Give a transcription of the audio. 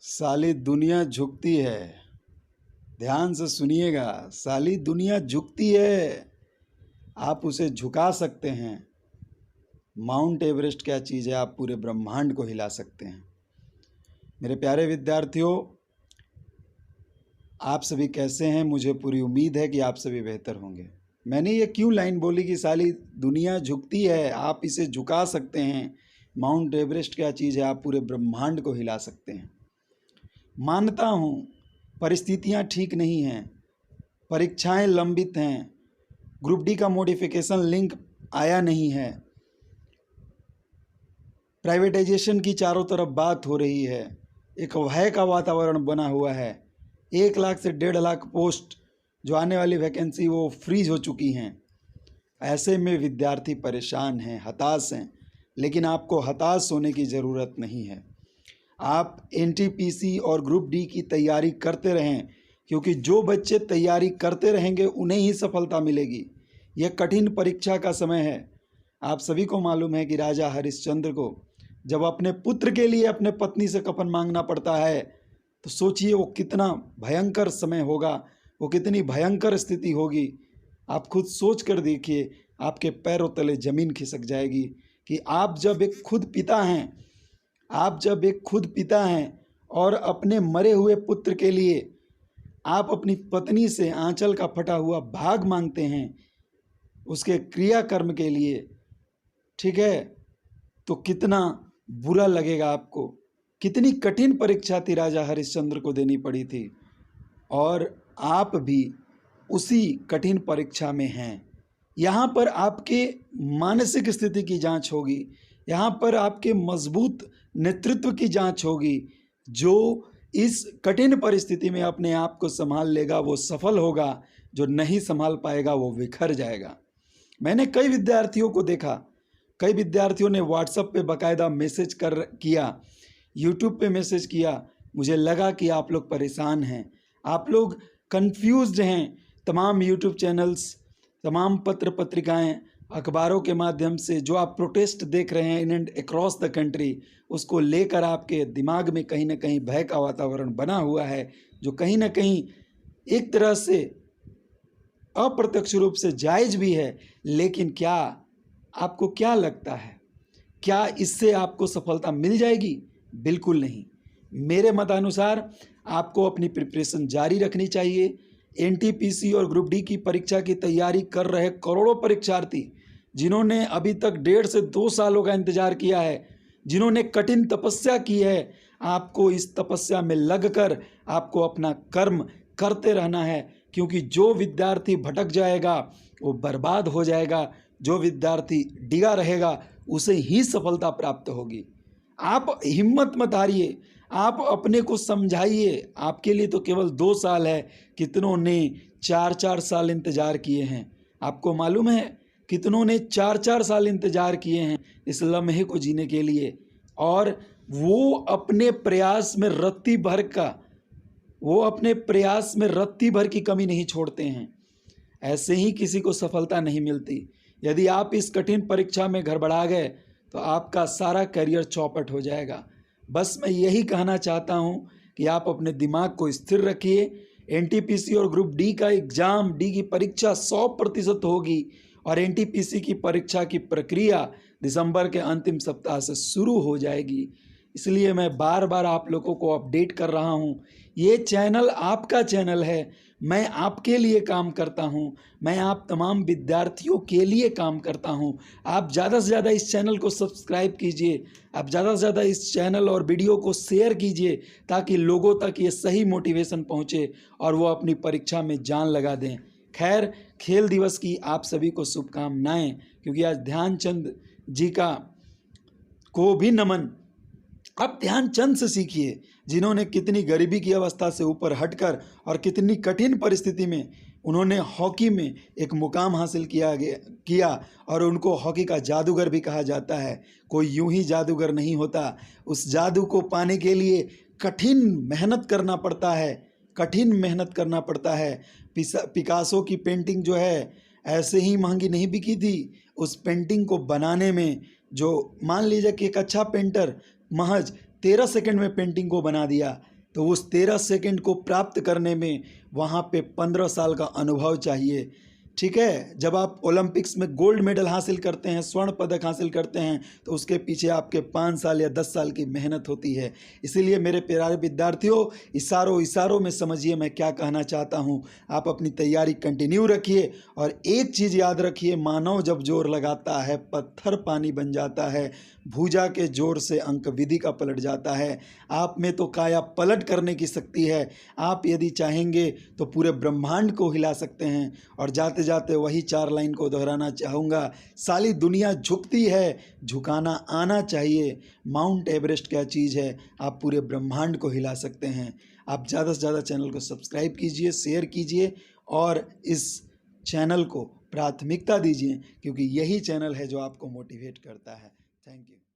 साली दुनिया झुकती है। ध्यान से सुनिएगा, साली दुनिया झुकती है, आप उसे झुका सकते हैं। माउंट एवरेस्ट क्या चीज़ है, आप पूरे ब्रह्मांड को हिला सकते हैं। मेरे प्यारे विद्यार्थियों, आप सभी कैसे हैं? मुझे पूरी उम्मीद है कि आप सभी बेहतर होंगे। मैंने ये क्यों लाइन बोली कि साली दुनिया झुकती है, आप इसे झुका सकते हैं। माउंट एवरेस्ट क्या चीज़ है, आप पूरे ब्रह्मांड को हिला सकते हैं। मानता हूँ परिस्थितियाँ ठीक नहीं हैं, परीक्षाएं लंबित हैं, ग्रुप डी का मॉडिफिकेशन लिंक आया नहीं है, प्राइवेटाइजेशन की चारों तरफ बात हो रही है, एक भय का वातावरण बना हुआ है। 1 लाख से 1.5 लाख पोस्ट जो आने वाली वैकेंसी वो फ्रीज हो चुकी हैं। ऐसे में विद्यार्थी परेशान हैं, हताश हैं, लेकिन आपको हताश होने की ज़रूरत नहीं है। आप एनटीपीसी और ग्रुप डी की तैयारी करते रहें, क्योंकि जो बच्चे तैयारी करते रहेंगे उन्हें ही सफलता मिलेगी। यह कठिन परीक्षा का समय है। आप सभी को मालूम है कि राजा हरिश्चंद्र को जब अपने पुत्र के लिए अपने पत्नी से कफन मांगना पड़ता है, तो सोचिए वो कितना भयंकर समय होगा, वो कितनी भयंकर स्थिति होगी। आप खुद सोच कर देखिए, आपके पैरों तले ज़मीन खिसक जाएगी कि आप जब एक खुद पिता हैं और अपने मरे हुए पुत्र के लिए आप अपनी पत्नी से आंचल का फटा हुआ भाग मांगते हैं, उसके क्रियाकर्म के लिए, ठीक है, तो कितना बुरा लगेगा आपको। कितनी कठिन परीक्षा थी राजा हरिश्चंद्र को देनी पड़ी थी, और आप भी उसी कठिन परीक्षा में हैं। यहाँ पर आपके मानसिक स्थिति की जांच होगी, यहाँ पर आपके मजबूत नेतृत्व की जांच होगी। जो इस कठिन परिस्थिति में अपने आप को संभाल लेगा वो सफल होगा, जो नहीं संभाल पाएगा वो बिखर जाएगा। मैंने कई विद्यार्थियों को देखा, कई विद्यार्थियों ने व्हाट्सएप पे बाकायदा मैसेज किया, यूट्यूब पे मैसेज किया। मुझे लगा कि आप लोग परेशान हैं, आप लोग कंफ्यूज्ड हैं। तमाम यूट्यूब चैनल्स, तमाम पत्र पत्रिकाएं, अखबारों के माध्यम से जो आप प्रोटेस्ट देख रहे हैं in and across the country, उसको लेकर आपके दिमाग में कहीं ना कहीं भय का वातावरण बना हुआ है, जो कहीं ना कहीं एक तरह से अप्रत्यक्ष रूप से जायज़ भी है। लेकिन क्या आपको क्या लगता है, क्या इससे आपको सफलता मिल जाएगी? बिल्कुल नहीं। मेरे मतानुसार आपको अपनी प्रिपरेशन जारी रखनी चाहिए। एनटीपीसी और ग्रुप डी की परीक्षा की तैयारी कर रहे करोड़ों परीक्षार्थी, जिन्होंने अभी तक 1.5 से 2 सालों का इंतजार किया है, जिन्होंने कठिन तपस्या की है, आपको इस तपस्या में लगकर आपको अपना कर्म करते रहना है। क्योंकि जो विद्यार्थी भटक जाएगा वो बर्बाद हो जाएगा, जो विद्यार्थी डिगा रहेगा उसे ही सफलता प्राप्त होगी। आप हिम्मत मत हारिए, आप अपने को समझाइए। आपके लिए तो केवल 2 साल है, कितनों ने 4-4 साल इंतज़ार किए हैं। आपको मालूम है कितनों ने 4-4 साल इंतज़ार किए हैं इस लम्हे को जीने के लिए, और वो अपने प्रयास में रत्ती भर की कमी नहीं छोड़ते हैं। ऐसे ही किसी को सफलता नहीं मिलती। यदि आप इस कठिन परीक्षा में गड़बड़ा गए तो आपका सारा करियर चौपट हो जाएगा। बस मैं यही कहना चाहता हूँ कि आप अपने दिमाग को स्थिर रखिए। एनटीपीसी और ग्रुप डी का एग्ज़ाम, डी की परीक्षा 100% होगी, और एनटीपीसी की परीक्षा की प्रक्रिया दिसंबर के अंतिम सप्ताह से शुरू हो जाएगी। इसलिए मैं बार बार आप लोगों को अपडेट कर रहा हूँ। ये चैनल आपका चैनल है, मैं आपके लिए काम करता हूँ, मैं आप तमाम विद्यार्थियों के लिए काम करता हूँ। आप ज़्यादा से ज़्यादा इस चैनल को सब्सक्राइब कीजिए, आप ज़्यादा से ज़्यादा इस चैनल और वीडियो को शेयर कीजिए, ताकि लोगों तक ये सही मोटिवेशन पहुँचे और वो अपनी परीक्षा में जान लगा दें। खैर, खेल दिवस की आप सभी को शुभकामनाएं, क्योंकि आज ध्यानचंद जी को भी नमन। आप ध्यानचंद से सीखिए, जिन्होंने कितनी गरीबी की अवस्था से ऊपर हटकर और कितनी कठिन परिस्थिति में उन्होंने हॉकी में एक मुकाम हासिल किया, और उनको हॉकी का जादूगर भी कहा जाता है। कोई यूं ही जादूगर नहीं होता, उस जादू को पाने के लिए कठिन मेहनत करना पड़ता है। पिकासो की पेंटिंग जो है ऐसे ही महंगी नहीं बिकी थी। उस पेंटिंग को बनाने में जो, मान लीजिए कि एक अच्छा पेंटर महज 13 सेकंड में पेंटिंग को बना दिया, तो उस 13 सेकंड को प्राप्त करने में वहाँ पे 15 साल का अनुभव चाहिए। ठीक है, जब आप ओलंपिक्स में गोल्ड मेडल हासिल करते हैं, स्वर्ण पदक हासिल करते हैं, तो उसके पीछे आपके 5 साल या 10 साल की मेहनत होती है। इसीलिए मेरे प्यारे विद्यार्थियों, इशारों इशारों में समझिए मैं क्या कहना चाहता हूँ। आप अपनी तैयारी कंटिन्यू रखिए और एक चीज़ याद रखिए, मानव जब जोर लगाता है पत्थर पानी बन जाता है, भुजा के जोर से अंक विधि का पलट जाता है। आप में तो काया पलट करने की शक्ति है। आप यदि चाहेंगे तो पूरे ब्रह्मांड को हिला सकते हैं। और जाते जाते वही 4 लाइन को दोहराना चाहूँगा, सारी दुनिया झुकती है, झुकाना आना चाहिए। माउंट एवरेस्ट क्या चीज़ है, आप पूरे ब्रह्मांड को हिला सकते हैं। आप ज़्यादा से ज़्यादा चैनल को सब्सक्राइब कीजिए, शेयर कीजिए और इस चैनल को प्राथमिकता दीजिए, क्योंकि यही चैनल है जो आपको मोटिवेट करता है। Thank you.